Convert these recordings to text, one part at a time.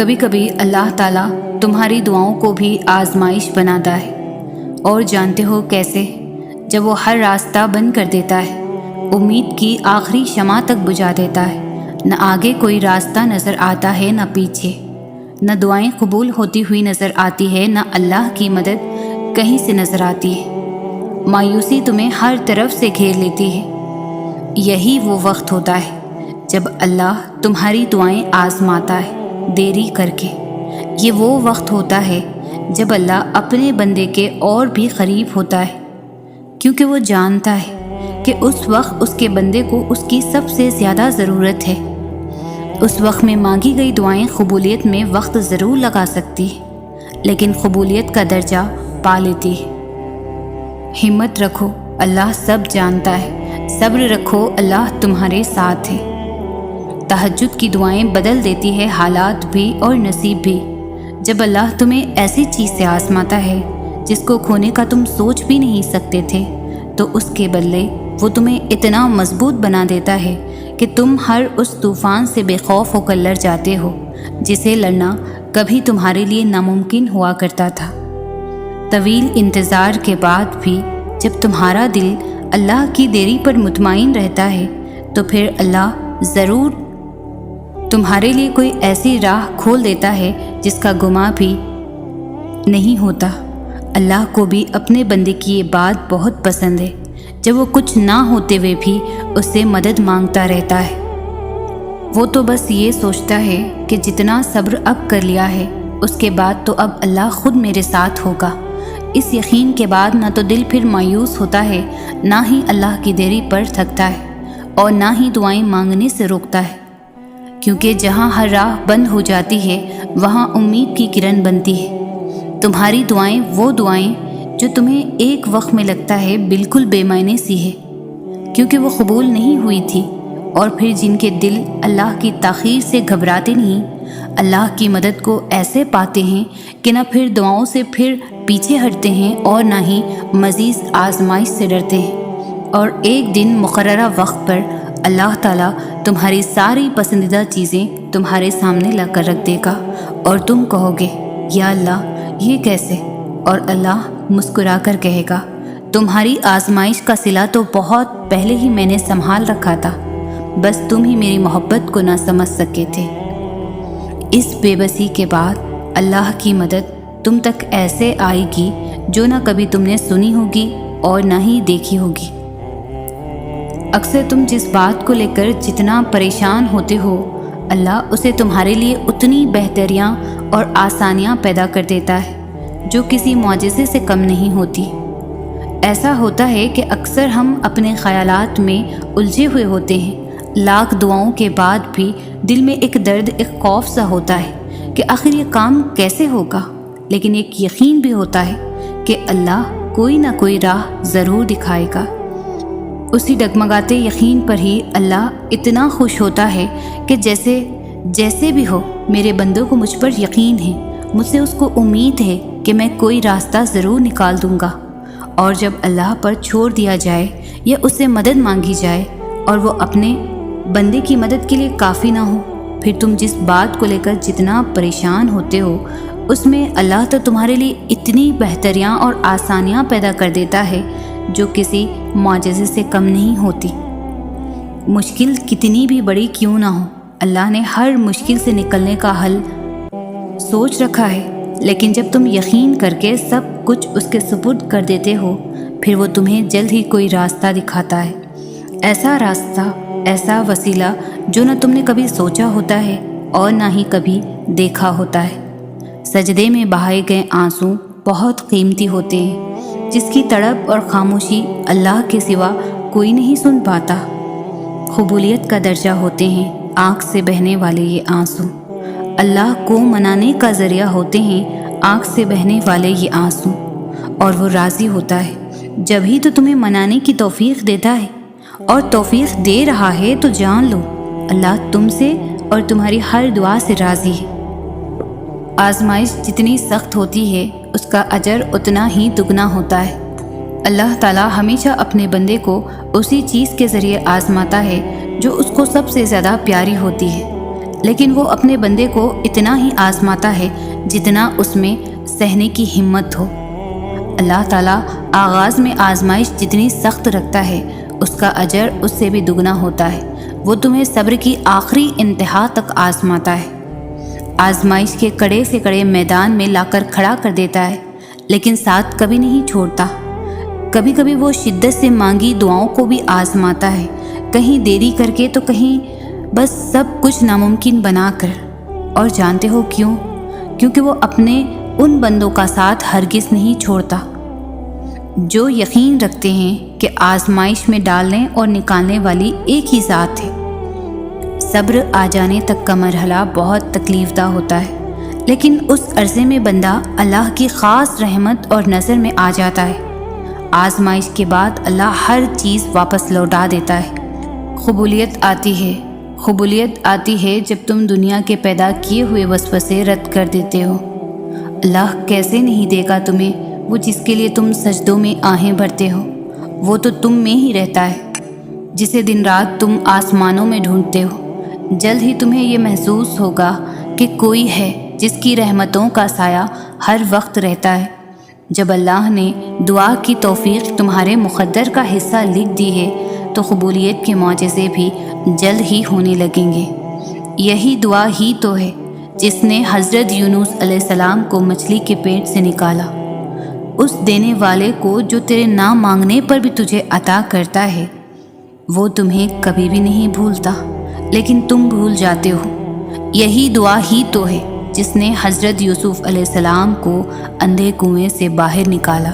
کبھی کبھی اللہ تعالیٰ تمہاری دعاؤں کو بھی آزمائش بناتا ہے، اور جانتے ہو کیسے؟ جب وہ ہر راستہ بند کر دیتا ہے، امید کی آخری شمع تک بجھا دیتا ہے، نہ آگے کوئی راستہ نظر آتا ہے نہ پیچھے، نہ دعائیں قبول ہوتی ہوئی نظر آتی ہے نہ اللہ کی مدد کہیں سے نظر آتی ہے۔ مایوسی تمہیں ہر طرف سے گھیر لیتی ہے۔ یہی وہ وقت ہوتا ہے جب اللہ تمہاری دعائیں آزماتا ہے، دیری کر کے۔ یہ وہ وقت ہوتا ہے جب اللہ اپنے بندے کے اور بھی قریب ہوتا ہے، کیونکہ وہ جانتا ہے کہ اس وقت اس کے بندے کو اس کی سب سے زیادہ ضرورت ہے۔ اس وقت میں مانگی گئی دعائیں قبولیت میں وقت ضرور لگا سکتی ہے، لیکن قبولیت کا درجہ پا لیتی ہے۔ ہمت رکھو، اللہ سب جانتا ہے۔ صبر رکھو، اللہ تمہارے ساتھ ہے۔ تہجد کی دعائیں بدل دیتی ہے حالات بھی اور نصیب بھی۔ جب اللہ تمہیں ایسی چیز سے آزماتا ہے جس کو کھونے کا تم سوچ بھی نہیں سکتے تھے، تو اس کے بدلے وہ تمہیں اتنا مضبوط بنا دیتا ہے کہ تم ہر اس طوفان سے بے خوف ہو کر لڑ جاتے ہو جسے لڑنا کبھی تمہارے لیے ناممکن ہوا کرتا تھا۔ طویل انتظار کے بعد بھی جب تمہارا دل اللہ کی دیری پر مطمئن رہتا ہے، تو پھر اللہ ضرور تمہارے لیے کوئی ایسی راہ کھول دیتا ہے جس کا گمان بھی نہیں ہوتا۔ اللہ کو بھی اپنے بندے کی یہ بات بہت پسند ہے، جب وہ کچھ نہ ہوتے ہوئے بھی اس سے مدد مانگتا رہتا ہے۔ وہ تو بس یہ سوچتا ہے کہ جتنا صبر اب کر لیا ہے، اس کے بعد تو اب اللہ خود میرے ساتھ ہوگا۔ اس یقین کے بعد نہ تو دل پھر مایوس ہوتا ہے، نہ ہی اللہ کی دیری پر تھکتا ہے، اور نہ ہی دعائیں مانگنے سے روکتا ہے، کیونکہ جہاں ہر راہ بند ہو جاتی ہے وہاں امید کی کرن بنتی ہے۔ تمہاری دعائیں وہ دعائیں جو تمہیں ایک وقت میں لگتا ہے بالکل بے معنی سی ہے، کیونکہ وہ قبول نہیں ہوئی تھی، اور پھر جن کے دل اللہ کی تاخیر سے گھبراتے نہیں، اللہ کی مدد کو ایسے پاتے ہیں کہ نہ پھر دعاؤں سے پھر پیچھے ہٹتے ہیں اور نہ ہی مزید آزمائش سے ڈرتے ہیں۔ اور ایک دن مقررہ وقت پر اللہ تعالیٰ تمہاری ساری پسندیدہ چیزیں تمہارے سامنے لا کر رکھ دے گا، اور تم کہو گے یا اللہ یہ کیسے؟ اور اللہ مسکرا کر کہے گا تمہاری آزمائش کا صلہ تو بہت پہلے ہی میں نے سنبھال رکھا تھا، بس تم ہی میری محبت کو نہ سمجھ سکے تھے۔ اس بے بسی کے بعد اللہ کی مدد تم تک ایسے آئے گی جو نہ کبھی تم نے سنی ہوگی اور نہ ہی دیکھی ہوگی۔ اکثر تم جس بات کو لے کر جتنا پریشان ہوتے ہو، اللہ اسے تمہارے لیے اتنی بہتریاں اور آسانیاں پیدا کر دیتا ہے جو کسی معجزے سے کم نہیں ہوتی۔ ایسا ہوتا ہے کہ اکثر ہم اپنے خیالات میں الجھے ہوئے ہوتے ہیں، لاکھ دعاؤں کے بعد بھی دل میں ایک درد، ایک خوف سا ہوتا ہے کہ آخر یہ کام کیسے ہوگا، لیکن ایک یقین بھی ہوتا ہے کہ اللہ کوئی نہ کوئی راہ ضرور دکھائے گا۔ اسی ڈگمگاتے یقین پر ہی اللہ اتنا خوش ہوتا ہے کہ جیسے بھی ہو میرے بندوں کو مجھ پر یقین ہے، مجھ سے اس کو امید ہے کہ میں کوئی راستہ ضرور نکال دوں گا۔ اور جب اللہ پر چھوڑ دیا جائے یا اس سے مدد مانگی جائے اور وہ اپنے بندے کی مدد کے لیے کافی نہ ہو، پھر تم جس بات کو لے کر جتنا پریشان ہوتے ہو، اس میں اللہ تو تمہارے لیے اتنی بہتریاں اور آسانیاں پیدا کر دیتا ہے جو کسی معجزے سے کم نہیں ہوتی۔ مشکل کتنی بھی بڑی کیوں نہ ہو، اللہ نے ہر مشکل سے نکلنے کا حل سوچ رکھا ہے، لیکن جب تم یقین کر کے سب کچھ اس کے سپرد کر دیتے ہو، پھر وہ تمہیں جلد ہی کوئی راستہ دکھاتا ہے، ایسا راستہ، ایسا وسیلہ جو نہ تم نے کبھی سوچا ہوتا ہے اور نہ ہی کبھی دیکھا ہوتا ہے۔ سجدے میں بہائے گئے آنسو بہت قیمتی ہوتے ہیں، جس کی تڑپ اور خاموشی اللہ کے سوا کوئی نہیں سن پاتا۔ قبولیت کا درجہ ہوتے ہیں آنکھ سے بہنے والے یہ آنسو، اللہ کو منانے کا ذریعہ ہوتے ہیں آنکھ سے بہنے والے یہ آنسو، اور وہ راضی ہوتا ہے جب ہی تو تمہیں منانے کی توفیق دیتا ہے، اور توفیق دے رہا ہے تو جان لو اللہ تم سے اور تمہاری ہر دعا سے راضی ہے۔ آزمائش جتنی سخت ہوتی ہے اس کا اجر اتنا ہی دگنا ہوتا ہے۔ اللہ تعالیٰ ہمیشہ اپنے بندے کو اسی چیز کے ذریعے آزماتا ہے جو اس کو سب سے زیادہ پیاری ہوتی ہے، لیکن وہ اپنے بندے کو اتنا ہی آزماتا ہے جتنا اس میں سہنے کی ہمت ہو۔ اللہ تعالیٰ آغاز میں آزمائش جتنی سخت رکھتا ہے اس کا اجر اس سے بھی دگنا ہوتا ہے۔ وہ تمہیں صبر کی آخری انتہا تک آزماتا ہے، آزمائش کے کڑے سے کڑے میدان میں لا کر کھڑا کر دیتا ہے، لیکن ساتھ کبھی نہیں چھوڑتا۔ کبھی کبھی وہ شدت سے مانگی دعاؤں کو بھی آزماتا ہے، کہیں دیری کر کے تو کہیں بس سب کچھ ناممکن بنا کر۔ اور جانتے ہو کیوں؟ کیونکہ وہ اپنے ان بندوں کا ساتھ ہرگز نہیں چھوڑتا جو یقین رکھتے ہیں کہ آزمائش میں ڈالنے اور نکالنے والی ایک ہی ذات ہے۔ صبر آ جانے تک کا مرحلہ بہت تکلیف دہ ہوتا ہے، لیکن اس عرصے میں بندہ اللہ کی خاص رحمت اور نظر میں آ جاتا ہے۔ آزمائش کے بعد اللہ ہر چیز واپس لوٹا دیتا ہے۔ قبولیت آتی ہے جب تم دنیا کے پیدا کیے ہوئے وسوسے رد کر دیتے ہو۔ اللہ کیسے نہیں دے گا تمہیں وہ جس کے لیے تم سجدوں میں آہیں بھرتے ہو؟ وہ تو تم میں ہی رہتا ہے، جسے دن رات تم آسمانوں میں ڈھونڈتے ہو۔ جلد ہی تمہیں یہ محسوس ہوگا کہ کوئی ہے جس کی رحمتوں کا سایہ ہر وقت رہتا ہے۔ جب اللہ نے دعا کی توفیق تمہارے مقدر کا حصہ لکھ دی ہے تو قبولیت کے معجزے بھی جلد ہی ہونے لگیں گے۔ یہی دعا ہی تو ہے جس نے حضرت یونس علیہ السلام کو مچھلی کے پیٹ سے نکالا۔ اس دینے والے کو جو تیرے نہ مانگنے پر بھی تجھے عطا کرتا ہے، وہ تمہیں کبھی بھی نہیں بھولتا، لیکن تم بھول جاتے ہو۔ یہی دعا ہی تو ہے جس نے حضرت یوسف علیہ السلام کو اندھے کنویں سے باہر نکالا۔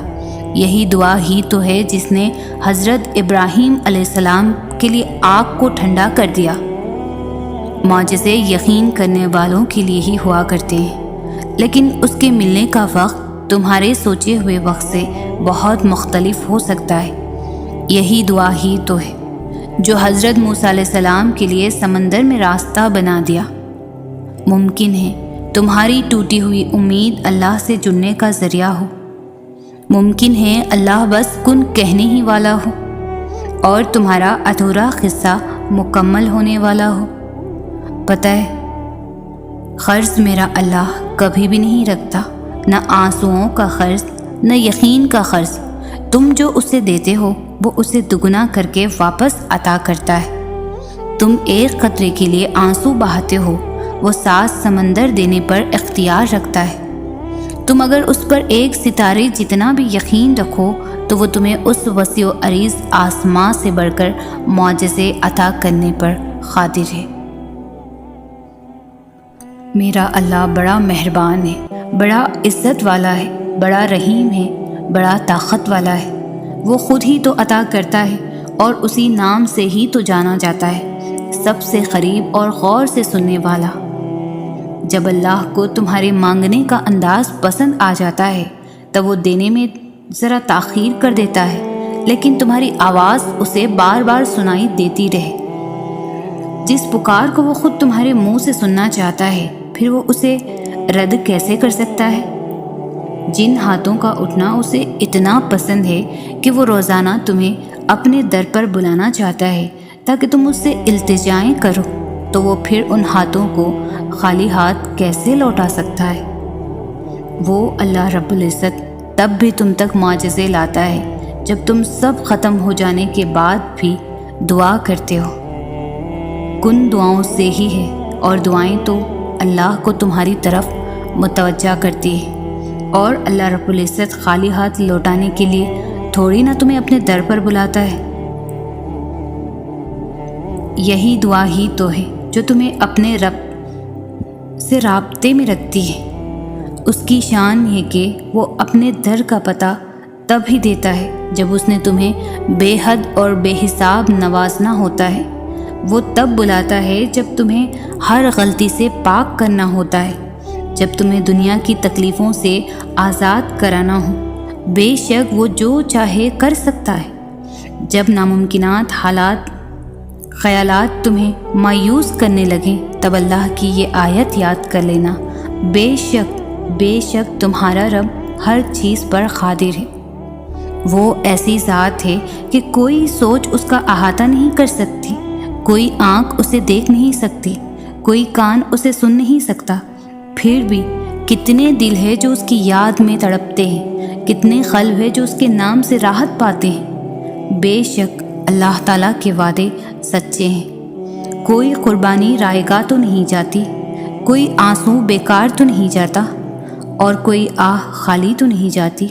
یہی دعا ہی تو ہے جس نے حضرت ابراہیم علیہ السلام کے لیے آگ کو ٹھنڈا کر دیا۔ معجزے یقین کرنے والوں کے لیے ہی ہوا کرتے ہیں، لیکن اس کے ملنے کا وقت تمہارے سوچے ہوئے وقت سے بہت مختلف ہو سکتا ہے۔ یہی دعا ہی تو ہے جو حضرت موسیٰ علیہ السلام کے لیے سمندر میں راستہ بنا دیا۔ ممکن ہے تمہاری ٹوٹی ہوئی امید اللہ سے جڑنے کا ذریعہ ہو۔ ممکن ہے اللہ بس کن کہنے ہی والا ہو اور تمہارا ادھورا قصہ مکمل ہونے والا ہو۔ پتہ ہے، قرض میرا اللہ کبھی بھی نہیں رکھتا، نہ آنسوؤں کا قرض، نہ یقین کا قرض۔ تم جو اسے دیتے ہو وہ اسے دگنا کر کے واپس عطا کرتا ہے۔ تم ایک قطرے کے لیے آنسو بہاتے ہو، وہ 7 سمندر دینے پر اختیار رکھتا ہے۔ تم اگر اس پر ایک ستارے جتنا بھی یقین رکھو تو وہ تمہیں اس وسیع و عریض آسمان سے بڑھ کر معجزے عطا کرنے پر قادر ہے۔ میرا اللہ بڑا مہربان ہے، بڑا عزت والا ہے، بڑا رحیم ہے، بڑا طاقت والا ہے۔ وہ خود ہی تو عطا کرتا ہے اور اسی نام سے ہی تو جانا جاتا ہے، سب سے قریب اور غور سے سننے والا۔ جب اللہ کو تمہارے مانگنے کا انداز پسند آ جاتا ہے تب وہ دینے میں ذرا تاخیر کر دیتا ہے، لیکن تمہاری آواز اسے بار بار سنائی دیتی رہے۔ جس پکار کو وہ خود تمہارے منہ سے سننا چاہتا ہے، پھر وہ اسے رد کیسے کر سکتا ہے؟ جن ہاتھوں کا اٹھنا اسے اتنا پسند ہے کہ وہ روزانہ تمہیں اپنے در پر بلانا چاہتا ہے تاکہ تم اس سے التجائیں کرو، تو وہ پھر ان ہاتھوں کو خالی ہاتھ کیسے لوٹا سکتا ہے؟ وہ اللہ رب العزت تب بھی تم تک معجزے لاتا ہے جب تم سب ختم ہو جانے کے بعد بھی دعا کرتے ہو۔ کن دعاؤں سے ہی ہے، اور دعائیں تو اللہ کو تمہاری طرف متوجہ کرتی ہے، اور اللہ رب العزت خالی ہاتھ لوٹانے کے لیے تھوڑی نہ تمہیں اپنے در پر بلاتا ہے۔ یہی دعا ہی تو ہے جو تمہیں اپنے رب سے رابطے میں رکھتی ہے۔ اس کی شان ہے کہ وہ اپنے در کا پتہ تب ہی دیتا ہے جب اس نے تمہیں بے حد اور بے حساب نوازنا ہوتا ہے۔ وہ تب بلاتا ہے جب تمہیں ہر غلطی سے پاک کرنا ہوتا ہے، جب تمہیں دنیا کی تکلیفوں سے آزاد کرانا ہو۔ بے شک وہ جو چاہے کر سکتا ہے۔ جب ناممکنات حالات خیالات تمہیں مایوس کرنے لگیں تب اللہ کی یہ آیت یاد کر لینا، بے شک تمہارا رب ہر چیز پر قادر ہے۔ وہ ایسی ذات ہے کہ کوئی سوچ اس کا احاطہ نہیں کر سکتی، کوئی آنکھ اسے دیکھ نہیں سکتی، کوئی کان اسے سن نہیں سکتا، پھر بھی کتنے دل ہے جو اس کی یاد میں تڑپتے ہیں، کتنے قلب ہے جو اس کے نام سے راحت پاتے ہیں۔ بے شک اللہ تعالیٰ کے وعدے سچے ہیں۔ کوئی قربانی رائے گاہ تو نہیں جاتی، کوئی آنسو بیکار تو نہیں جاتا، اور کوئی آہ خالی تو نہیں جاتی۔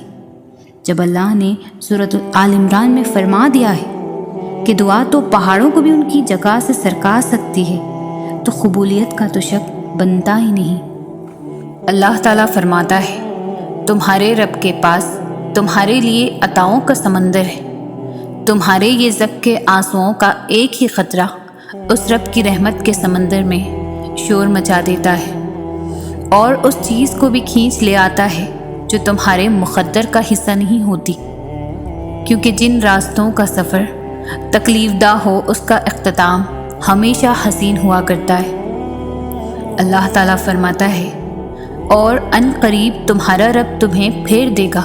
جب اللہ نے سورۃ آل عمران میں فرما دیا ہے کہ دعا تو پہاڑوں کو بھی ان کی جگہ سے سرکا سکتی ہے، تو قبولیت کا تو شک بنتا ہی نہیں۔ اللہ تعالیٰ فرماتا ہے، تمہارے رب کے پاس تمہارے لیے عطاؤں کا سمندر ہے، تمہارے یہ ذک کے آنسوؤں کا ایک ہی قطرہ اس رب کی رحمت کے سمندر میں شور مچا دیتا ہے، اور اس چیز کو بھی کھینچ لے آتا ہے جو تمہارے مقدر کا حصہ نہیں ہوتی، کیونکہ جن راستوں کا سفر تکلیف دہ ہو اس کا اختتام ہمیشہ حسین ہوا کرتا ہے۔ اللہ تعالیٰ فرماتا ہے، اور ان قریب تمہارا رب تمہیں پھیر دے گا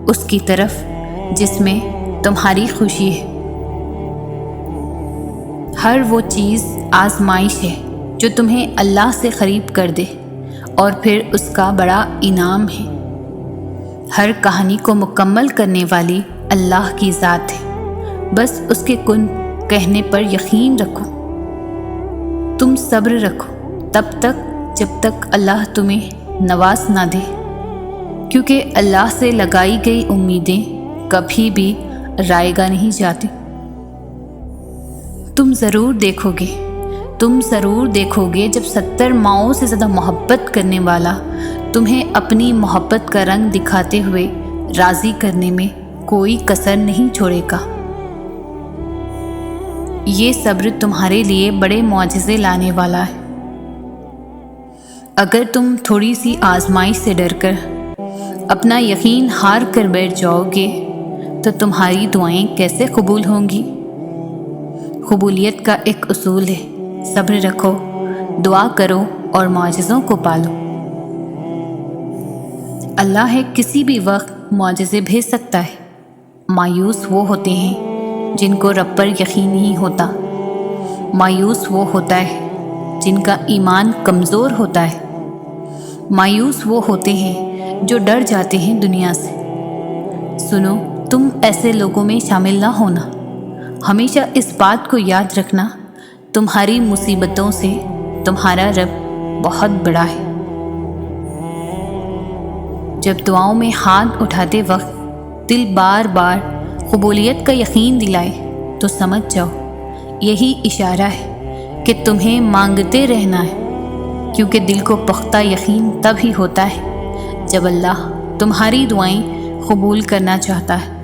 اس کی طرف جس میں تمہاری خوشی ہے۔ ہر وہ چیز آزمائش ہے جو تمہیں اللہ سے قریب کر دے، اور پھر اس کا بڑا انعام ہے۔ ہر کہانی کو مکمل کرنے والی اللہ کی ذات ہے، بس اس کے کن کہنے پر یقین رکھو۔ تم صبر رکھو تب تک جب تک اللہ تمہیں نواز نہ دے، کیونکہ اللہ سے لگائی گئی امیدیں کبھی بھی رائے گاہ نہیں جاتی۔ تم ضرور دیکھو گے جب 70 ماؤں سے زیادہ محبت کرنے والا تمہیں اپنی محبت کا رنگ دکھاتے ہوئے راضی کرنے میں کوئی کسر نہیں چھوڑے گا۔ یہ صبر تمہارے لیے بڑے معجزے لانے والا ہے۔ اگر تم تھوڑی سی آزمائش سے ڈر کر اپنا یقین ہار کر بیٹھ جاؤ گے تو تمہاری دعائیں کیسے قبول ہوں گی؟ قبولیت کا ایک اصول ہے، صبر رکھو، دعا کرو اور معجزوں کو پالو۔ اللہ کسی بھی وقت معجزے بھیج سکتا ہے۔ مایوس وہ ہوتے ہیں جن کو رب پر یقین نہیں ہوتا، مایوس وہ ہوتا ہے جن کا ایمان کمزور ہوتا ہے، مایوس وہ ہوتے ہیں جو ڈر جاتے ہیں دنیا سے۔ سنو، تم ایسے لوگوں میں شامل نہ ہونا۔ ہمیشہ اس بات کو یاد رکھنا، تمہاری مصیبتوں سے تمہارا رب بہت بڑا ہے۔ جب دعاؤں میں ہاتھ اٹھاتے وقت دل بار بار قبولیت کا یقین دلائے تو سمجھ جاؤ یہی اشارہ ہے کہ تمہیں مانگتے رہنا ہے، کیونکہ دل کو پختہ یقین تب ہی ہوتا ہے جب اللہ تمہاری دعائیں قبول کرنا چاہتا ہے۔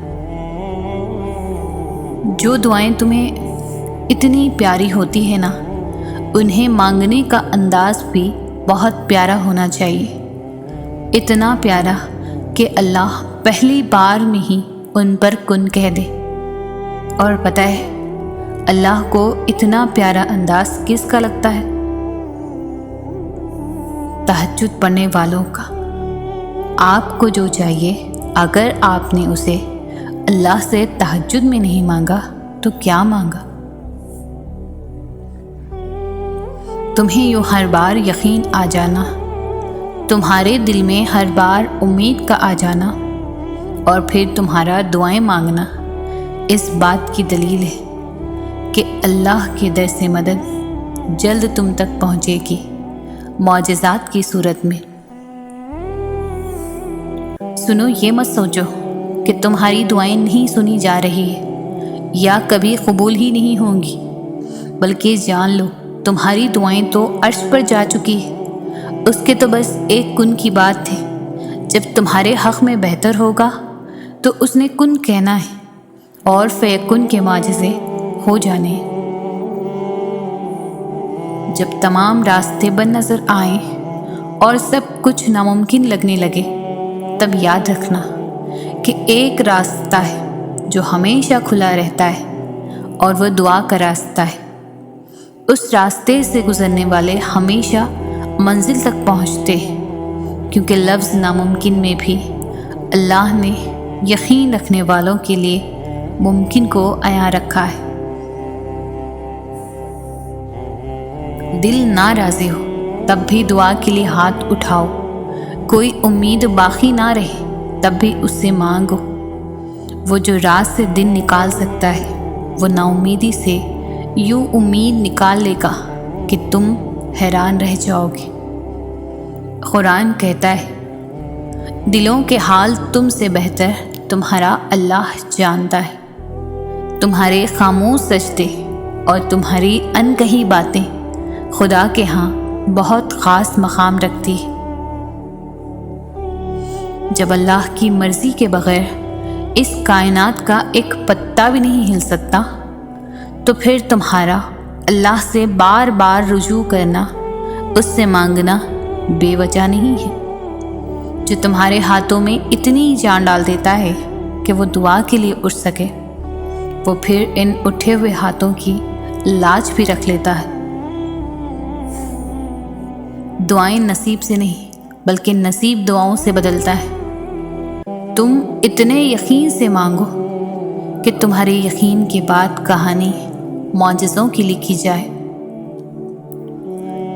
جو دعائیں تمہیں اتنی پیاری ہوتی ہیں نا، انہیں مانگنے کا انداز بھی بہت پیارا ہونا چاہیے، اتنا پیارا کہ اللہ پہلی بار میں ہی ان پر کن کہہ دے۔ اور پتہ ہے اللہ کو اتنا پیارا انداز کس کا لگتا ہے؟ تہجد پڑھنے والوں کا۔ آپ کو جو چاہیے، اگر آپ نے اسے اللہ سے تہجد میں نہیں مانگا تو کیا مانگا؟ تمہیں یوں ہر بار یقین آ جانا، تمہارے دل میں ہر بار امید کا آ جانا، اور پھر تمہارا دعائیں مانگنا اس بات کی دلیل ہے کہ اللہ کے در سے مدد جلد تم تک پہنچے گی، معجزات کی صورت میں۔ سنو، یہ مت سوچو کہ تمہاری دعائیں نہیں سنی جا رہی ہیں یا کبھی قبول ہی نہیں ہوں گی، بلکہ جان لو تمہاری دعائیں تو عرش پر جا چکی ہے۔ اس کے تو بس ایک کن کی بات ہے، جب تمہارے حق میں بہتر ہوگا تو اس نے کن کہنا ہے اور فیکن کے معجزے ہو جانے ہیں۔ جب تمام راستے بند نظر آئیں اور سب کچھ ناممکن لگنے لگے، تب یاد رکھنا کہ ایک راستہ ہے جو ہمیشہ کھلا رہتا ہے، اور وہ دعا کا راستہ ہے۔ اس راستے سے گزرنے والے ہمیشہ منزل تک پہنچتے ہیں، کیونکہ لفظ ناممکن میں بھی اللہ نے یقین رکھنے والوں کے لیے ممکن کو عیاں رکھا ہے۔ دل ناراضی ہو تب بھی دعا کے لیے ہاتھ اٹھاؤ، کوئی امید باقی نہ رہے تب بھی اس سے مانگو۔ وہ جو رات سے دن نکال سکتا ہے وہ نا امیدی سے یوں امید نکال لے گا کہ تم حیران رہ جاؤ گے۔ قرآن کہتا ہے دلوں کے حال تم سے بہتر تمہارا اللہ جانتا ہے۔ تمہارے خاموش سجدے اور تمہاری انکہی باتیں خدا کے ہاں بہت خاص مقام رکھتی ہے۔ جب اللہ کی مرضی کے بغیر اس کائنات کا ایک پتا بھی نہیں ہل سکتا تو پھر تمہارا اللہ سے بار بار رجوع کرنا، اس سے مانگنا بے وجہ نہیں ہے۔ جو تمہارے ہاتھوں میں اتنی جان ڈال دیتا ہے کہ وہ دعا کے لیے اٹھ سکے، وہ پھر ان اٹھے ہوئے ہاتھوں کی لاج بھی رکھ لیتا ہے۔ دعائیں نصیب سے نہیں بلکہ نصیب دعاؤں سے بدلتا ہے۔ تم اتنے یقین سے مانگو کہ تمہارے یقین کے بعد کہانی معجزوں کی لکھی جائے۔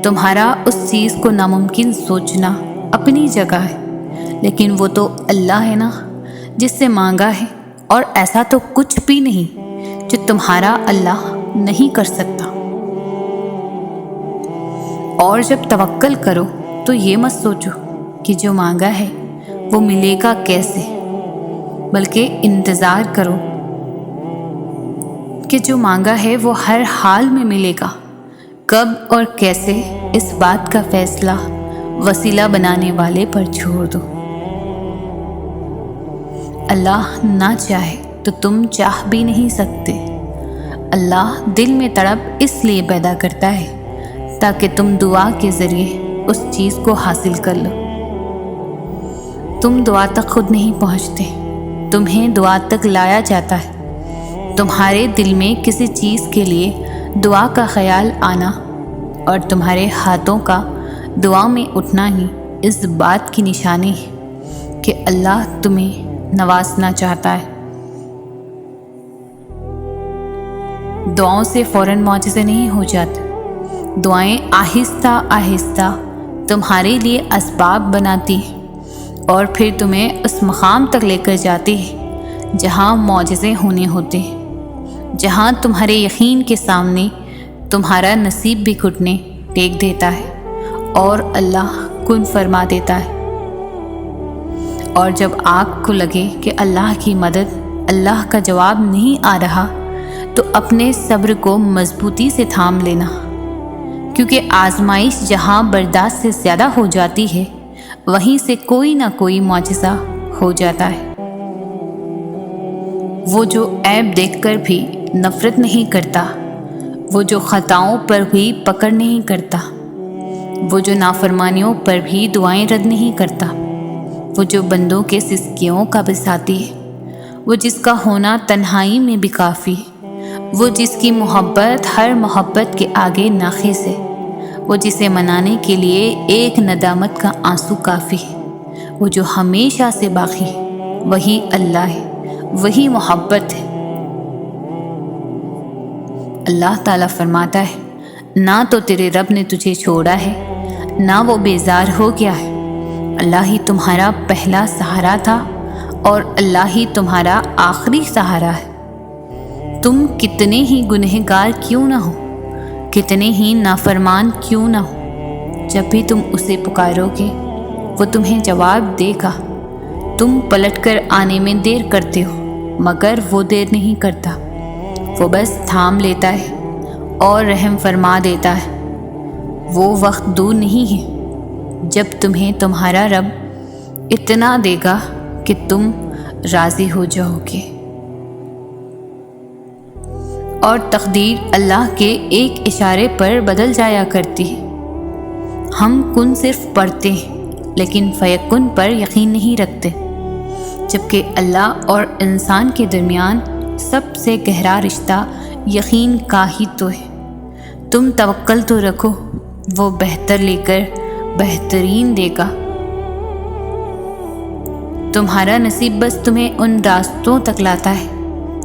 تمہارا اس چیز کو ناممکن سوچنا اپنی جگہ ہے، لیکن وہ تو اللہ ہے نا جس سے مانگا ہے، اور ایسا تو کچھ بھی نہیں جو تمہارا اللہ نہیں کر سکتا۔ اور جب توکل کرو تو یہ مت سوچو کہ جو مانگا ہے وہ ملے گا کیسے، بلکہ انتظار کرو کہ جو مانگا ہے وہ ہر حال میں ملے گا۔ کب اور کیسے اس بات کا فیصلہ وسیلہ بنانے والے پر چھوڑ دو۔ اللہ نہ چاہے تو تم چاہ بھی نہیں سکتے۔ اللہ دل میں تڑپ اس لیے پیدا کرتا ہے تاکہ تم دعا کے ذریعے اس چیز کو حاصل کر لو۔ تم دعا تک خود نہیں پہنچتے، تمہیں دعا تک لایا جاتا ہے۔ تمہارے دل میں کسی چیز کے لیے دعا کا خیال آنا اور تمہارے ہاتھوں کا دعا میں اٹھنا ہی اس بات کی نشانی ہے کہ اللہ تمہیں نوازنا چاہتا ہے۔ دعاؤں سے فوراً معجزے نہیں ہو جاتے۔ دعائیں آہستہ آہستہ تمہارے لیے اسباب بناتی ہیں اور پھر تمہیں اس مقام تک لے کر جاتی ہے جہاں معجزے ہونے ہوتے ہیں، جہاں تمہارے یقین کے سامنے تمہارا نصیب بھی گھٹنے ٹیک دیتا ہے اور اللہ کن فرما دیتا ہے۔ اور جب آنکھ کو لگے کہ اللہ کی مدد، اللہ کا جواب نہیں آ رہا تو اپنے صبر کو مضبوطی سے تھام لینا، کیونکہ آزمائش جہاں برداشت سے زیادہ ہو جاتی ہے وہیں سے کوئی نہ کوئی معجزہ ہو جاتا ہے۔ وہ جو عیب دیکھ کر بھی نفرت نہیں کرتا، وہ جو خطاؤں پر بھی پکڑ نہیں کرتا، وہ جو نافرمانیوں پر بھی دعائیں رد نہیں کرتا، وہ جو بندوں کے سسکیوں کا بھی ساتھی ہے، وہ جس کا ہونا تنہائی میں بھی کافی ہے، وہ جس کی محبت ہر محبت کے آگے ناقص ہے، وہ جسے منانے کے لیے ایک ندامت کا آنسو کافی ہے، وہ جو ہمیشہ سے باقی ہے، وہی اللہ ہے، وہی محبت ہے۔ اللہ تعالیٰ فرماتا ہے نہ تو تیرے رب نے تجھے چھوڑا ہے نہ وہ بیزار ہو گیا ہے۔ اللہ ہی تمہارا پہلا سہارا تھا اور اللہ ہی تمہارا آخری سہارا ہے۔ تم کتنے ہی گنہگار کیوں نہ ہو، کتنے ہی نافرمان کیوں نہ ہو، جب بھی تم اسے پکارو گے وہ تمہیں جواب دے گا۔ تم پلٹ کر آنے میں دیر کرتے ہو مگر وہ دیر نہیں کرتا، وہ بس تھام لیتا ہے اور رحم فرما دیتا ہے۔ وہ وقت دور نہیں ہے جب تمہیں تمہارا رب اتنا دے گا کہ تم راضی ہو جاؤ گے۔ اور تقدیر اللہ کے ایک اشارے پر بدل جایا کرتی ہے۔ ہم کن صرف پڑھتے ہیں لیکن فیکن پر یقین نہیں رکھتے، جبکہ اللہ اور انسان کے درمیان سب سے گہرا رشتہ یقین کا ہی تو ہے۔ تم توکل تو رکھو، وہ بہتر لے کر بہترین دے گا۔ تمہارا نصیب بس تمہیں ان راستوں تک لاتا ہے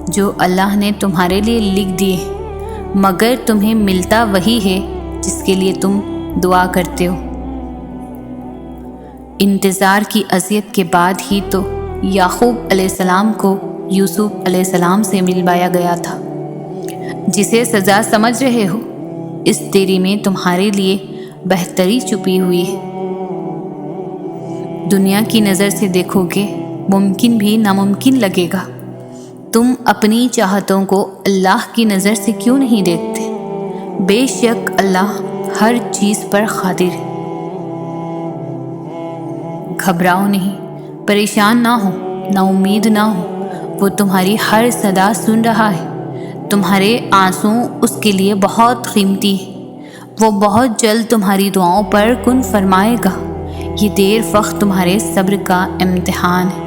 جو اللہ نے تمہارے لیے لکھ دیے، مگر تمہیں ملتا وہی ہے جس کے لیے تم دعا کرتے ہو۔ انتظار کی اذیت کے بعد ہی تو یعقوب علیہ السلام کو یوسف علیہ السلام سے ملوایا گیا تھا۔ جسے سزا سمجھ رہے ہو، اس دیری میں تمہارے لیے بہتری چھپی ہوئی ہے۔ دنیا کی نظر سے دیکھو گے ممکن بھی ناممکن لگے گا۔ تم اپنی چاہتوں کو اللہ کی نظر سے کیوں نہیں دیکھتے؟ بے شک اللہ ہر چیز پر قادر ہے۔ گھبراؤ نہیں، پریشان نہ ہو، نا امید نہ ہو، وہ تمہاری ہر صدا سن رہا ہے۔ تمہارے آنسو اس کے لیے بہت قیمتی ہے۔ وہ بہت جلد تمہاری دعاؤں پر کن فرمائے گا۔ یہ دیر وقت تمہارے صبر کا امتحان ہے۔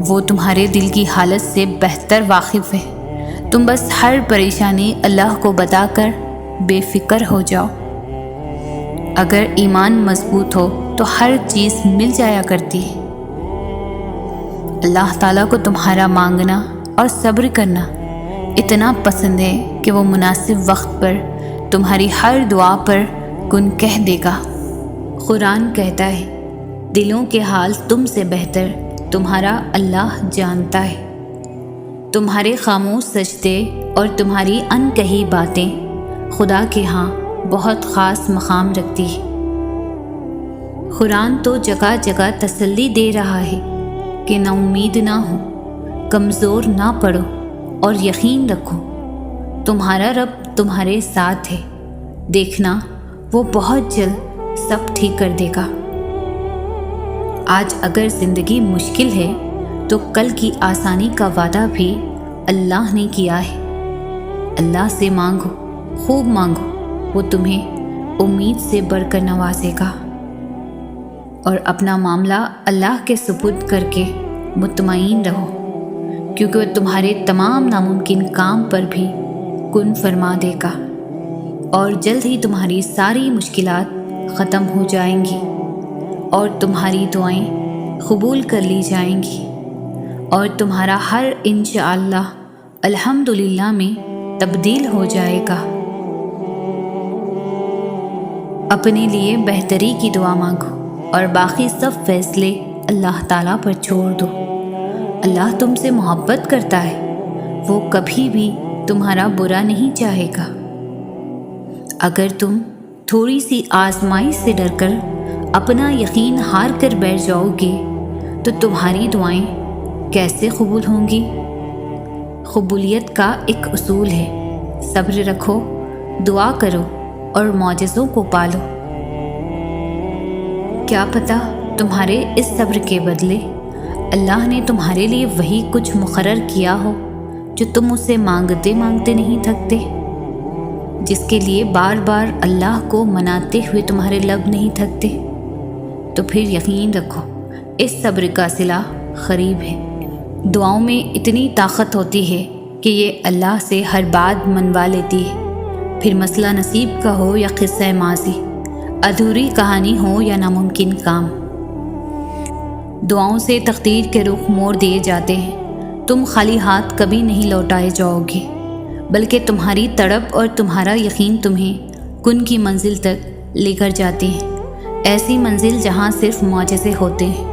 وہ تمہارے دل کی حالت سے بہتر واقف ہے۔ تم بس ہر پریشانی اللہ کو بتا کر بے فکر ہو جاؤ۔ اگر ایمان مضبوط ہو تو ہر چیز مل جایا کرتی ہے۔ اللہ تعالیٰ کو تمہارا مانگنا اور صبر کرنا اتنا پسند ہے کہ وہ مناسب وقت پر تمہاری ہر دعا پر کن کہہ دے گا۔ قرآن کہتا ہے، دلوں کے حال تم سے بہتر تمہارا اللہ جانتا ہے۔ تمہارے خاموش سجدے اور تمہاری انکہی باتیں خدا کے ہاں بہت خاص مقام رکھتی ہے۔ قرآن تو جگہ جگہ تسلی دے رہا ہے کہ نا امید نہ ہو، کمزور نہ پڑو اور یقین رکھو، تمہارا رب تمہارے ساتھ ہے۔ دیکھنا وہ بہت جلد سب ٹھیک کر دے گا۔ آج اگر زندگی مشکل ہے تو کل کی آسانی کا وعدہ بھی اللہ نے کیا ہے۔ اللہ سے مانگو، خوب مانگو، وہ تمہیں امید سے بڑھ کر نوازے گا۔ اور اپنا معاملہ اللہ کے سپرد کر کے مطمئن رہو، کیونکہ وہ تمہارے تمام ناممکن کام پر بھی کن فرما دے گا، اور جلد ہی تمہاری ساری مشکلات ختم ہو جائیں گی اور تمہاری دعائیں قبول کر لی جائیں گی، اور تمہارا ہر انشاءاللہ الحمدللہ میں تبدیل ہو جائے گا۔ اپنے لیے بہتری کی دعا مانگو اور باقی سب فیصلے اللہ تعالیٰ پر چھوڑ دو۔ اللہ تم سے محبت کرتا ہے، وہ کبھی بھی تمہارا برا نہیں چاہے گا۔ اگر تم تھوڑی سی آزمائش سے ڈر کر اپنا یقین ہار کر بیٹھ جاؤ گے تو تمہاری دعائیں کیسے قبول ہوں گی؟ قبولیت کا ایک اصول ہے، صبر رکھو، دعا کرو اور معجزوں کو پالو۔ کیا پتہ تمہارے اس صبر کے بدلے اللہ نے تمہارے لیے وہی کچھ مقرر کیا ہو جو تم اسے مانگتے مانگتے نہیں تھکتے، جس کے لیے بار بار اللہ کو مناتے ہوئے تمہارے لب نہیں تھکتے۔ تو پھر یقین رکھو اس صبر کا صلہ قریب ہے۔ دعاؤں میں اتنی طاقت ہوتی ہے کہ یہ اللہ سے ہر بات منوا لیتی ہے، پھر مسئلہ نصیب کا ہو یا قصہ ماضی، ادھوری کہانی ہو یا ناممکن کام۔ دعاؤں سے تقدیر کے رخ موڑ دیے جاتے ہیں۔ تم خالی ہاتھ کبھی نہیں لوٹائے جاؤ گے، بلکہ تمہاری تڑپ اور تمہارا یقین تمہیں کن کی منزل تک لے کر جاتے ہیں، ایسی منزل جہاں صرف معجزے ہوتے ہیں۔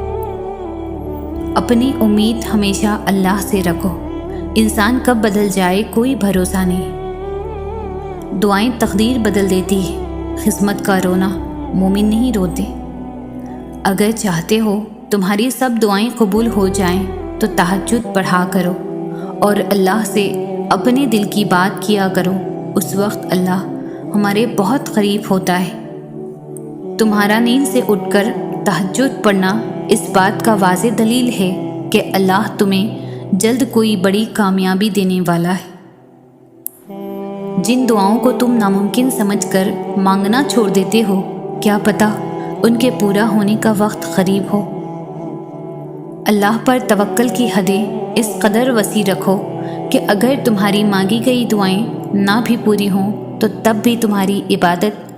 اپنی امید ہمیشہ اللہ سے رکھو، انسان کب بدل جائے کوئی بھروسہ نہیں۔ دعائیں تقدیر بدل دیتی ہے، قسمت کا رونا مومن نہیں روتے۔ اگر چاہتے ہو تمہاری سب دعائیں قبول ہو جائیں تو تہجد پڑھا کرو اور اللہ سے اپنے دل کی بات کیا کرو، اس وقت اللہ ہمارے بہت قریب ہوتا ہے۔ تمہارا نیند سے اٹھ کر تہجد پڑھنا اس بات کا واضح دلیل ہے کہ اللہ تمہیں جلد کوئی بڑی کامیابی دینے والا ہے۔ جن دعاؤں کو تم ناممکن سمجھ کر مانگنا چھوڑ دیتے ہو، کیا پتہ ان کے پورا ہونے کا وقت قریب ہو۔ اللہ پر توکل کی حدیں اس قدر وسیع رکھو کہ اگر تمہاری مانگی گئی دعائیں نہ بھی پوری ہوں تو تب بھی تمہاری عبادت،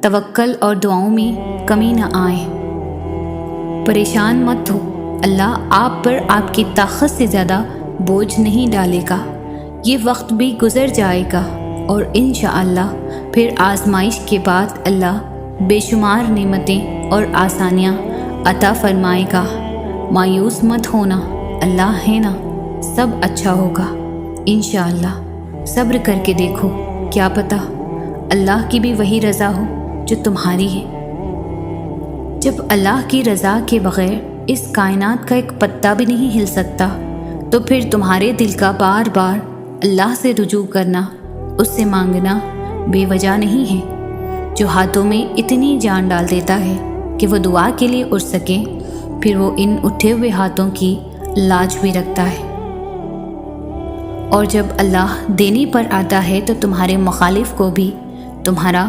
توکل اور دعاؤں میں کمی نہ آئے۔ پریشان مت ہو، اللہ آپ پر آپ کی طاقت سے زیادہ بوجھ نہیں ڈالے گا۔ یہ وقت بھی گزر جائے گا اور انشاءاللہ پھر آزمائش کے بعد اللہ بے شمار نعمتیں اور آسانیاں عطا فرمائے گا۔ مایوس مت ہونا، اللہ ہے نا، سب اچھا ہوگا انشاءاللہ۔ صبر کر کے دیکھو، کیا پتہ اللہ کی بھی وہی رضا ہو جو تمہاری ہے۔ جب اللہ کی رضا کے بغیر اس کائنات کا ایک پتا بھی نہیں ہل سکتا، تو پھر تمہارے دل کا بار بار اللہ سے رجوع کرنا، اس سے مانگنا بے وجہ نہیں ہے۔ جو ہاتھوں میں اتنی جان ڈال دیتا ہے کہ وہ دعا کے لیے اٹھ سکے، پھر وہ ان اٹھے ہوئے ہاتھوں کی لاج بھی رکھتا ہے۔ اور جب اللہ دینے پر آتا ہے تو تمہارے مخالف کو بھی تمہارا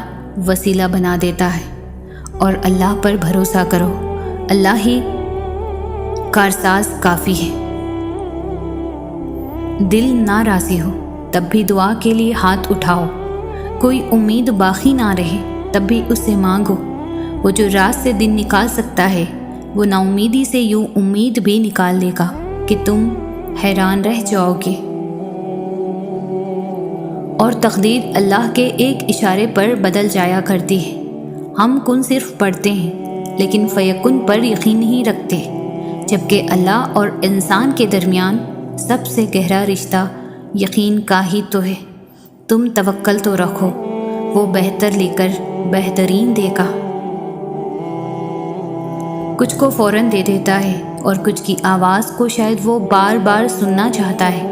وسیلہ بنا دیتا ہے۔ اور اللہ پر بھروسہ کرو، اللہ ہی کارساز کافی ہے۔ دل نہ راضی ہو تب بھی دعا کے لیے ہاتھ اٹھاؤ، کوئی امید باقی نہ رہے تب بھی اسے مانگو۔ وہ جو رات سے دن نکال سکتا ہے، وہ نا امیدی سے یوں امید بھی نکال لے گا کہ تم حیران رہ جاؤ گے۔ اور تقدیر اللہ کے ایک اشارے پر بدل جایا کرتی ہے۔ ہم کن صرف پڑھتے ہیں لیکن فیکن پر یقین نہیں رکھتے، جبکہ اللہ اور انسان کے درمیان سب سے گہرا رشتہ یقین کا ہی تو ہے۔ تم توکل تو رکھو، وہ بہتر لے کر بہترین دے گا۔ کچھ کو فوراً دے دیتا ہے اور کچھ کی آواز کو شاید وہ بار بار سننا چاہتا ہے،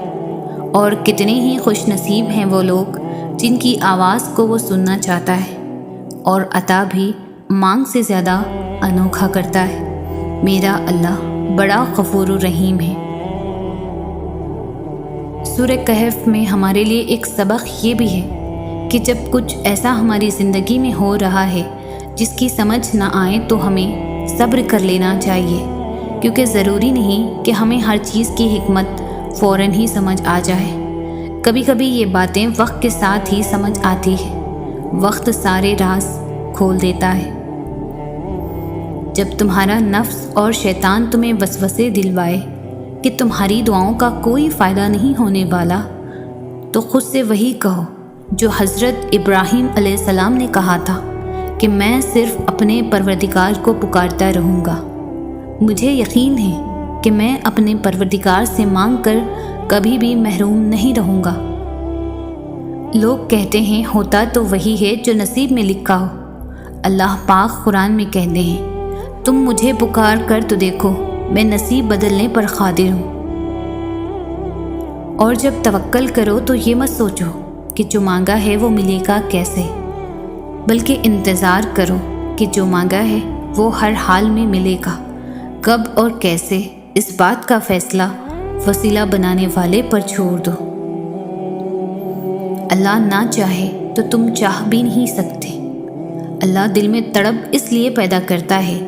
اور کتنے ہی خوش نصیب ہیں وہ لوگ جن کی آواز کو وہ سننا چاہتا ہے، اور عطا بھی مانگ سے زیادہ انوکھا کرتا ہے۔ میرا اللہ بڑا غفور الرحیم ہے۔ سورہ کہف میں ہمارے لیے ایک سبق یہ بھی ہے کہ جب کچھ ایسا ہماری زندگی میں ہو رہا ہے جس کی سمجھ نہ آئے تو ہمیں صبر کر لینا چاہیے، کیونکہ ضروری نہیں کہ ہمیں ہر چیز کی حکمت فوراً ہی سمجھ آ جائے۔ کبھی کبھی یہ باتیں وقت کے ساتھ ہی سمجھ آتی ہے۔ وقت سارے راز کھول دیتا ہے۔ جب تمہارا نفس اور شیطان تمہیں وسوسے دلوائے کہ تمہاری دعاؤں کا کوئی فائدہ نہیں ہونے والا، تو خود سے وہی کہو جو حضرت ابراہیم علیہ السلام نے کہا تھا کہ میں صرف اپنے پروردگار کو پکارتا رہوں گا۔ مجھے یقین ہے کہ میں اپنے پروردگار سے مانگ کر کبھی بھی محروم نہیں رہوں گا۔ لوگ کہتے ہیں ہوتا تو وہی ہے جو نصیب میں لکھا ہو۔ اللہ پاک قرآن میں کہتے ہیں، تم مجھے پکار کر تو دیکھو، میں نصیب بدلنے پر قادر ہوں۔ اور جب توکل کرو تو یہ مت سوچو کہ جو مانگا ہے وہ ملے گا کیسے، بلکہ انتظار کرو کہ جو مانگا ہے وہ ہر حال میں ملے گا۔ کب اور کیسے، اس بات کا فیصلہ وسیلہ بنانے والے پر چھوڑ دو۔ اللہ نہ چاہے تو تم چاہ بھی نہیں سکتے۔ اللہ دل میں تڑپ اس لیے پیدا کرتا ہے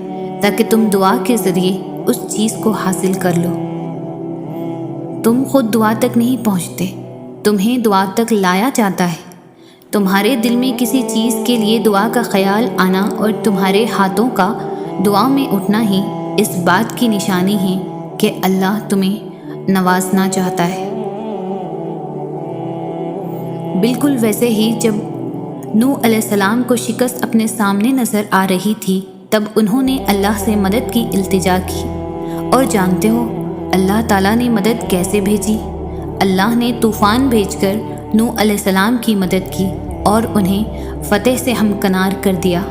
تاکہ تم دعا کے ذریعے اس چیز کو حاصل کر لو۔ تم خود دعا تک نہیں پہنچتے، تمہیں دعا تک لایا جاتا ہے۔ تمہارے دل میں کسی چیز کے لیے دعا کا خیال آنا اور تمہارے ہاتھوں کا دعا میں اٹھنا ہی اس بات کی نشانی ہے کہ اللہ تمہیں نوازنا چاہتا ہے۔ بالکل ویسے ہی جب نوح علیہ السلام کو شکست اپنے سامنے نظر آ رہی تھی، تب انہوں نے اللہ سے مدد کی التجا کی۔ اور جانتے ہو اللہ تعالیٰ نے مدد کیسے بھیجی؟ اللہ نے طوفان بھیج کر نوح علیہ السلام کی مدد کی اور انہیں فتح سے ہمکنار کر دیا۔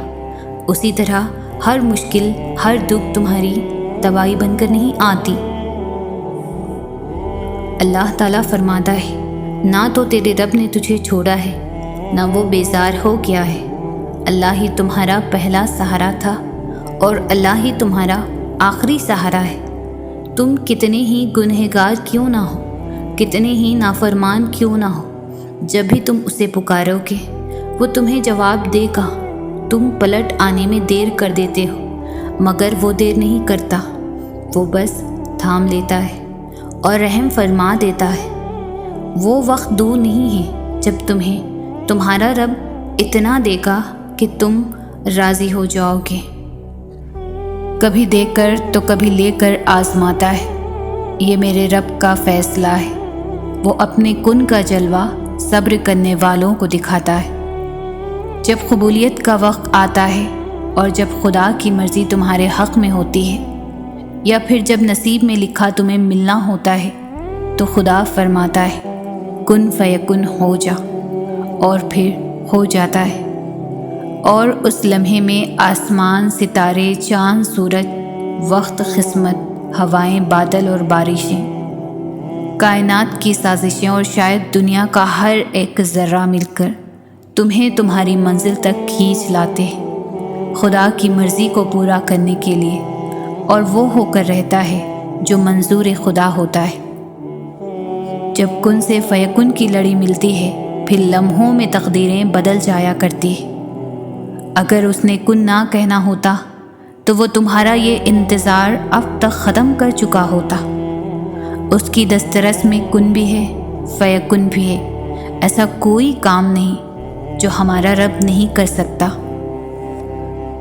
اسی طرح ہر مشکل، ہر دکھ تمہاری تباہی بن کر نہیں آتی۔ اللہ تعالیٰ فرماتا ہے، نہ تو تیرے رب نے تجھے چھوڑا ہے، نہ وہ بیزار ہو گیا ہے۔ اللہ ہی تمہارا پہلا سہارا تھا اور اللہ ہی تمہارا آخری سہارا ہے۔ تم کتنے ہی گنہگار کیوں نہ ہو، کتنے ہی نافرمان کیوں نہ ہو، جب بھی تم اسے پکارو گے وہ تمہیں جواب دے گا۔ تم پلٹ آنے میں دیر کر دیتے ہو، مگر وہ دیر نہیں کرتا، وہ بس تھام لیتا ہے اور رحم فرما دیتا ہے۔ وہ وقت دور نہیں ہے جب تمہیں تمہارا رب اتنا دے گا کہ تم راضی ہو جاؤ گے۔ کبھی دے کر تو کبھی لے کر آزماتا ہے، یہ میرے رب کا فیصلہ ہے۔ وہ اپنے کن کا جلوہ صبر کرنے والوں کو دکھاتا ہے۔ جب قبولیت کا وقت آتا ہے اور جب خدا کی مرضی تمہارے حق میں ہوتی ہے، یا پھر جب نصیب میں لکھا تمہیں ملنا ہوتا ہے، تو خدا فرماتا ہے کن فیکن ہو جا، اور پھر ہو جاتا ہے۔ اور اس لمحے میں آسمان، ستارے، چاند، سورج، وقت، قسمت، ہوائیں، بادل اور بارشیں، کائنات کی سازشیں اور شاید دنیا کا ہر ایک ذرہ مل کر تمہیں تمہاری منزل تک کھینچ لاتے ہیں خدا کی مرضی کو پورا کرنے کے لیے، اور وہ ہو کر رہتا ہے جو منظور خدا ہوتا ہے۔ جب کن سے فیکن کی لڑی ملتی ہے، پھر لمحوں میں تقدیریں بدل جایا کرتی ہیں۔ اگر اس نے کن نہ کہنا ہوتا تو وہ تمہارا یہ انتظار اب تک ختم کر چکا ہوتا۔ اس کی دسترس میں کن بھی ہے، فیکن بھی ہے۔ ایسا کوئی کام نہیں جو ہمارا رب نہیں کر سکتا۔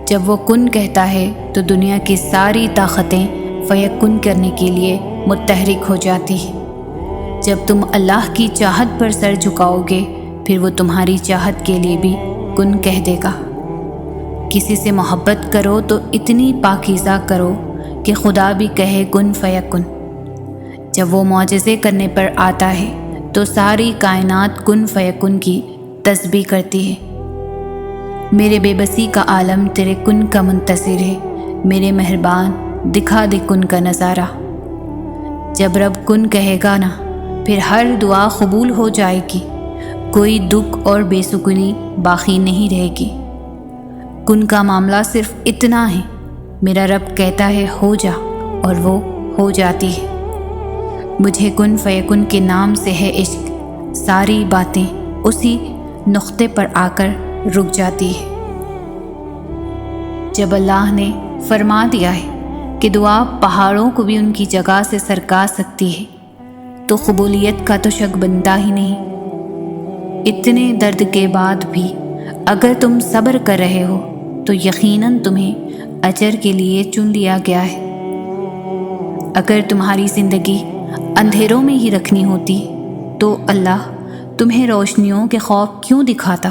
جب وہ کن کہتا ہے تو دنیا کی ساری طاقتیں فیکن کرنے کے لیے متحرک ہو جاتی ہیں۔ جب تم اللہ کی چاہت پر سر جھکاؤ گے، پھر وہ تمہاری چاہت کے لیے بھی کن کہہ دے گا۔ کسی سے محبت کرو تو اتنی پاکیزہ کرو کہ خدا بھی کہے کن فیکن۔ جب وہ معجزے کرنے پر آتا ہے تو ساری کائنات کن فیکن کی تسبیح کرتی ہے۔ میرے بے بسی کا عالم تیرے کن کا منتظر ہے، میرے مہربان دکھا دے کن کا نظارہ۔ جب رب کن کہے گا نا، پھر ہر دعا قبول ہو جائے گی، کوئی دکھ اور بے سکونی باقی نہیں رہے گی۔ کن کا معاملہ صرف اتنا ہے، میرا رب کہتا ہے ہو جا، اور وہ ہو جاتی ہے۔ مجھے کن فیکن کے نام سے ہے عشق، ساری باتیں اسی نقطے پر آ کر رک جاتی ہے۔ جب اللہ نے فرما دیا ہے کہ دعا پہاڑوں کو بھی ان کی جگہ سے سرکا سکتی ہے، تو قبولیت کا تو شک بنتا ہی نہیں۔ اتنے درد کے بعد بھی اگر تم صبر کر رہے ہو تو یقیناً تمہیں اجر کے لیے چن لیا گیا ہے۔ اگر تمہاری زندگی اندھیروں میں ہی رکھنی ہوتی تو اللہ تمہیں روشنیوں کے خواب کیوں دکھاتا؟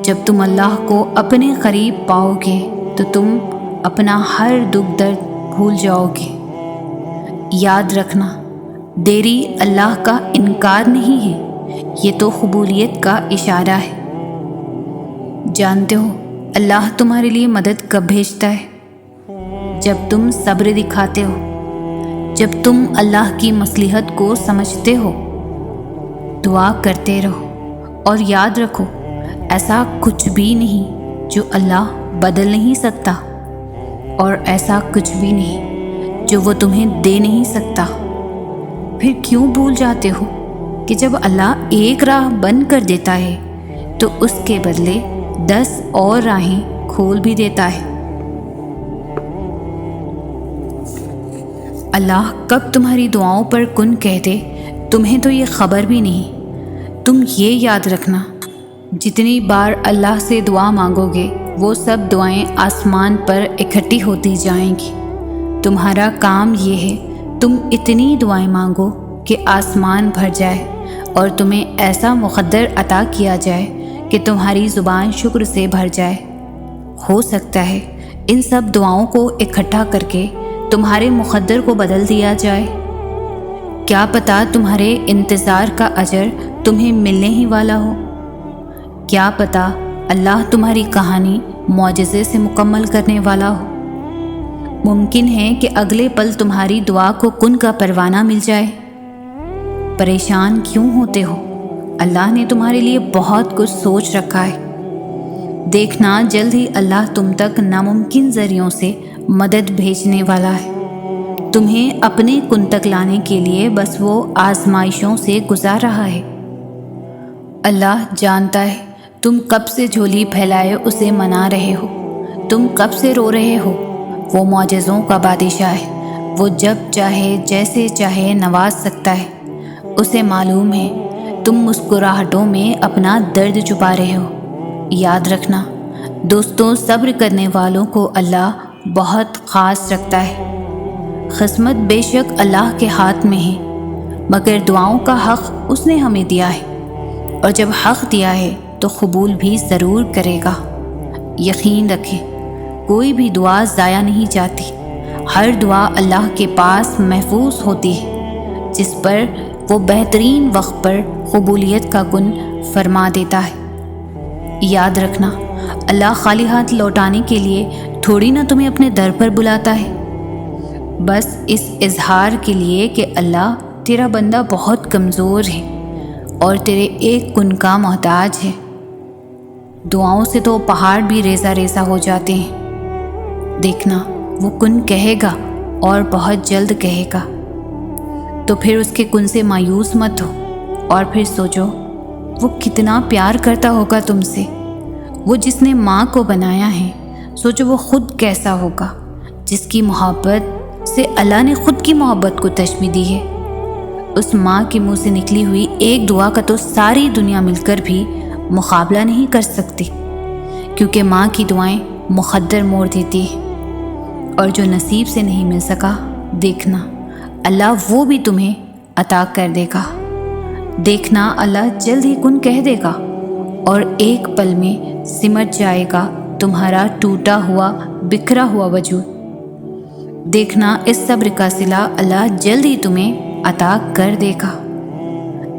جب تم اللہ کو اپنے قریب پاؤ گے تو تم اپنا ہر دکھ درد بھول جاؤ گے۔ یاد رکھنا، دیری اللہ کا انکار نہیں ہے، یہ تو قبولیت کا اشارہ ہے۔ جانتے ہو اللہ تمہارے لیے مدد کب بھیجتا ہے؟ جب تم صبر دکھاتے ہو، جب تم اللہ کی مصلحت کو سمجھتے ہو۔ دعا کرتے رہو اور یاد رکھو، ایسا کچھ بھی نہیں جو اللہ بدل نہیں سکتا، اور ایسا کچھ بھی نہیں جو وہ تمہیں دے نہیں سکتا۔ پھر کیوں بھول جاتے ہو کہ جب اللہ ایک راہ بند کر دیتا ہے تو اس کے بدلے 10 اور راہیں کھول بھی دیتا ہے۔ اللہ کب تمہاری دعاؤں پر کن کہہ دے تمہیں تو یہ خبر بھی نہیں۔ تم یہ یاد رکھنا، جتنی بار اللہ سے دعا مانگو گے وہ سب دعائیں آسمان پر اکٹھی ہوتی جائیں گی۔ تمہارا کام یہ ہے تم اتنی دعائیں مانگو کہ آسمان بھر جائے اور تمہیں ایسا مقدر عطا کیا جائے کہ تمہاری زبان شکر سے بھر جائے۔ ہو سکتا ہے ان سب دعاؤں کو اکٹھا کر کے تمہارے مقدر کو بدل دیا جائے۔ کیا پتہ تمہارے انتظار کا اجر تمہیں ملنے ہی والا ہو۔ کیا پتہ اللہ تمہاری کہانی معجزے سے مکمل کرنے والا ہو۔ ممکن ہے کہ اگلے پل تمہاری دعا کو کن کا پروانہ مل جائے۔ پریشان کیوں ہوتے ہو؟ اللہ نے تمہارے لیے بہت کچھ سوچ رکھا ہے۔ دیکھنا جلد ہی اللہ تم تک ناممکن ذریعوں سے مدد بھیجنے والا ہے۔ تمہیں اپنے کن تک لانے کے لیے بس وہ آزمائشوں سے گزار رہا ہے۔ اللہ جانتا ہے تم کب سے جھولی پھیلائے اسے منا رہے ہو، تم کب سے رو رہے ہو۔ وہ معجزوں کا بادشاہ ہے، وہ جب چاہے جیسے چاہے نواز سکتا ہے۔ اسے معلوم ہے تم مسکراہٹوں میں اپنا درد چھپا رہے ہو۔ یاد رکھنا دوستوں، صبر کرنے والوں کو اللہ بہت خاص رکھتا ہے۔ قسمت بے شک اللہ کے ہاتھ میں ہے، مگر دعاؤں کا حق اس نے ہمیں دیا ہے، اور جب حق دیا ہے تو قبول بھی ضرور کرے گا۔ یقین رکھیں، کوئی بھی دعا ضائع نہیں جاتی، ہر دعا اللہ کے پاس محفوظ ہوتی ہے، جس پر وہ بہترین وقت پر قبولیت کا کن فرما دیتا ہے۔ یاد رکھنا، اللہ خالی ہاتھ لوٹانے کے لیے تھوڑی نہ تمہیں اپنے در پر بلاتا ہے، بس اس اظہار کے لیے کہ اللہ تیرا بندہ بہت کمزور ہے اور تیرے ایک کن کا محتاج ہے۔ دعاؤں سے تو پہاڑ بھی ریزہ ریزہ ہو جاتے ہیں۔ دیکھنا، وہ کن کہے گا اور بہت جلد کہے گا، تو پھر اس کے کن سے مایوس مت ہو، اور پھر سوچو وہ کتنا پیار کرتا ہوگا تم سے۔ وہ جس نے ماں کو بنایا ہے، سوچو وہ خود کیسا ہوگا، جس کی محبت سے اللہ نے خود کی محبت کو تشبیہ دی ہے۔ اس ماں کے منہ سے نکلی ہوئی ایک دعا کا تو ساری دنیا مل کر بھی مقابلہ نہیں کر سکتی، کیونکہ ماں کی دعائیں مقدر موڑ دیتی ہیں، اور جو نصیب سے نہیں مل سکا، دیکھنا اللہ وہ بھی تمہیں عطا کر دے گا۔ دیکھنا اللہ جلد ہی کن کہہ دے گا اور ایک پل میں سمٹ جائے گا تمہارا ٹوٹا ہوا بکھرا ہوا وجود۔ دیکھنا اس صبر کا صلہ اللہ جلد ہی تمہیں عطا کر دے گا۔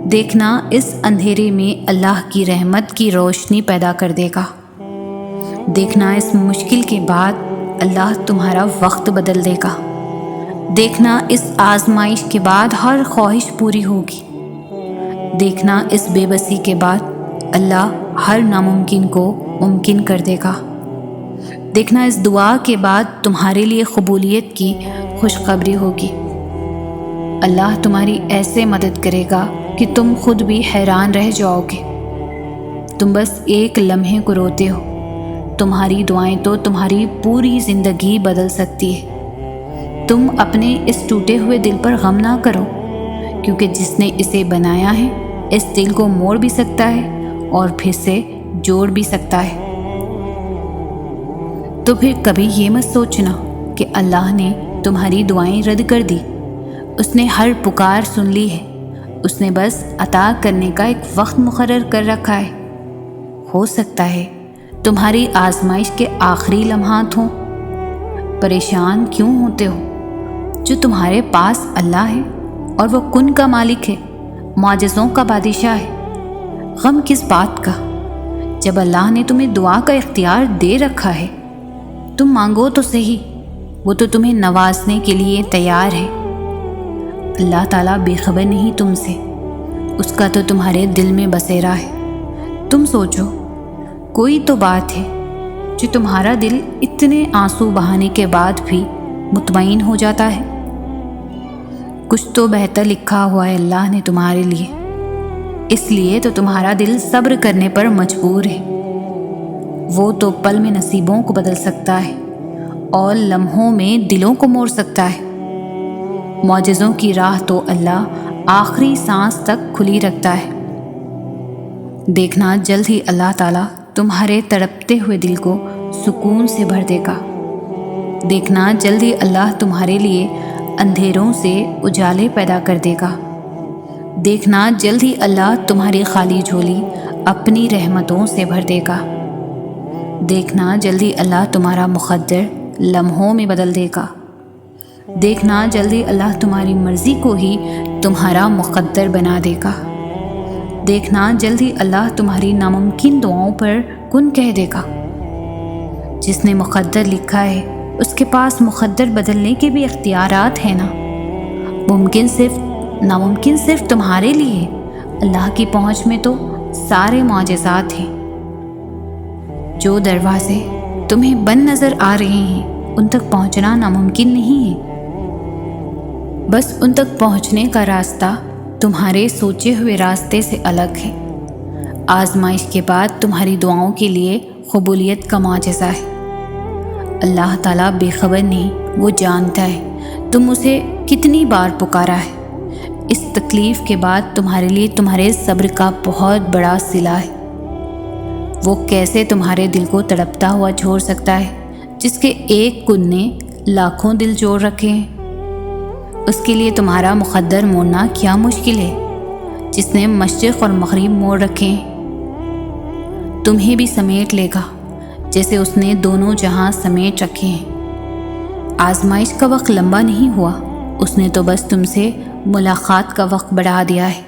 دیکھنا اس اندھیرے میں اللہ کی رحمت کی روشنی پیدا کر دے گا۔ دیکھنا اس مشکل کے بعد اللہ تمہارا وقت بدل دے گا۔ دیکھنا اس آزمائش کے بعد ہر خواہش پوری ہوگی۔ دیکھنا اس بے بسی کے بعد اللہ ہر ناممکن کو ممکن کر دے گا۔ دیکھنا اس دعا کے بعد تمہارے لیے قبولیت کی خوشخبری ہوگی۔ اللہ تمہاری ایسے مدد کرے گا کہ تم خود بھی حیران رہ جاؤ گے۔ تم بس ایک لمحے کو روتے ہو، تمہاری دعائیں تو تمہاری پوری زندگی بدل سکتی ہے۔ تم اپنے اس ٹوٹے ہوئے دل پر غم نہ کرو، کیونکہ جس نے اسے بنایا ہے اس دل کو موڑ بھی سکتا ہے اور پھر سے جوڑ بھی سکتا ہے۔ تو پھر کبھی یہ مت سوچنا کہ اللہ نے تمہاری دعائیں رد کر دی۔ اس نے ہر پکار سن لی ہے، اس نے بس عطا کرنے کا ایک وقت مقرر کر رکھا ہے۔ ہو سکتا ہے تمہاری آزمائش کے آخری لمحات ہوں۔ پریشان کیوں ہوتے ہو؟ جو تمہارے پاس اللہ ہے اور وہ کن کا مالک ہے، معجزوں کا بادشاہ ہے، غم کس بات کا؟ جب اللہ نے تمہیں دعا کا اختیار دے رکھا ہے، تم مانگو تو صحیح، وہ تو تمہیں نوازنے کے لیے تیار ہے۔ اللہ تعالیٰ بے خبر نہیں تم سے، اس کا تو تمہارے دل میں بسیرا ہے۔ تم سوچو، کوئی تو بات ہے جو تمہارا دل اتنے آنسو بہانے کے بعد بھی مطمئن ہو جاتا ہے۔ کچھ تو بہتر لکھا ہوا ہے اللہ نے تمہارے لیے، اس لیے تو تمہارا دل صبر کرنے پر مجبور ہے۔ وہ تو پل میں نصیبوں کو بدل سکتا ہے اور لمحوں میں دلوں کو موڑ سکتا ہے۔ معجزوں کی راہ تو اللہ آخری سانس تک کھلی رکھتا ہے۔ دیکھنا جلد ہی اللہ تعالیٰ تمہارے تڑپتے ہوئے دل کو سکون سے بھر دے گا۔ دیکھنا جلد ہی اللہ تمہارے لیے اندھیروں سے اجالے پیدا کر دے گا۔ دیکھنا جلد ہی اللہ تمہاری خالی جھولی اپنی رحمتوں سے بھر دے گا۔ دیکھنا جلد ہی اللہ تمہارا مقدر لمحوں میں بدل دے گا۔ دیکھنا جلد ہی اللہ تمہاری مرضی کو ہی تمہارا مقدر بنا دے گا۔ دیکھنا جلد ہی اللہ تمہاری ناممکن دعاؤں پر کن کہہ دے گا۔ جس نے مقدر لکھا ہے اس کے پاس مقدر بدلنے کے بھی اختیارات ہیں نا۔ ناممکن صرف تمہارے لیے ہے، اللہ کی پہنچ میں تو سارے معجزات ہیں۔ جو دروازے تمہیں بند نظر آ رہے ہیں ان تک پہنچنا ناممکن نہیں ہے، بس ان تک پہنچنے کا راستہ تمہارے سوچے ہوئے راستے سے الگ ہے۔ آزمائش کے بعد تمہاری دعاؤں کے لیے قبولیت کا معجزہ ہے۔ اللہ تعالیٰ بے خبر نہیں، وہ جانتا ہے تم اسے کتنی بار پکارا ہے۔ اس تکلیف کے بعد تمہارے لیے تمہارے صبر کا بہت بڑا صلہ ہے۔ وہ کیسے تمہارے دل کو تڑپتا ہوا چھوڑ سکتا ہے جس کے ایک کن نے لاکھوں دل جوڑ رکھے ہیں؟ اس کے لیے تمہارا مقدر موڑنا کیا مشکل ہے، جس نے مشرق اور مغرب موڑ رکھے ہیں۔ تمہیں بھی سمیٹ لے گا جیسے اس نے دونوں جہاں سمیٹ رکھے ہیں۔ آزمائش کا وقت لمبا نہیں ہوا، اس نے تو بس تم سے ملاقات کا وقت بڑھا دیا ہے۔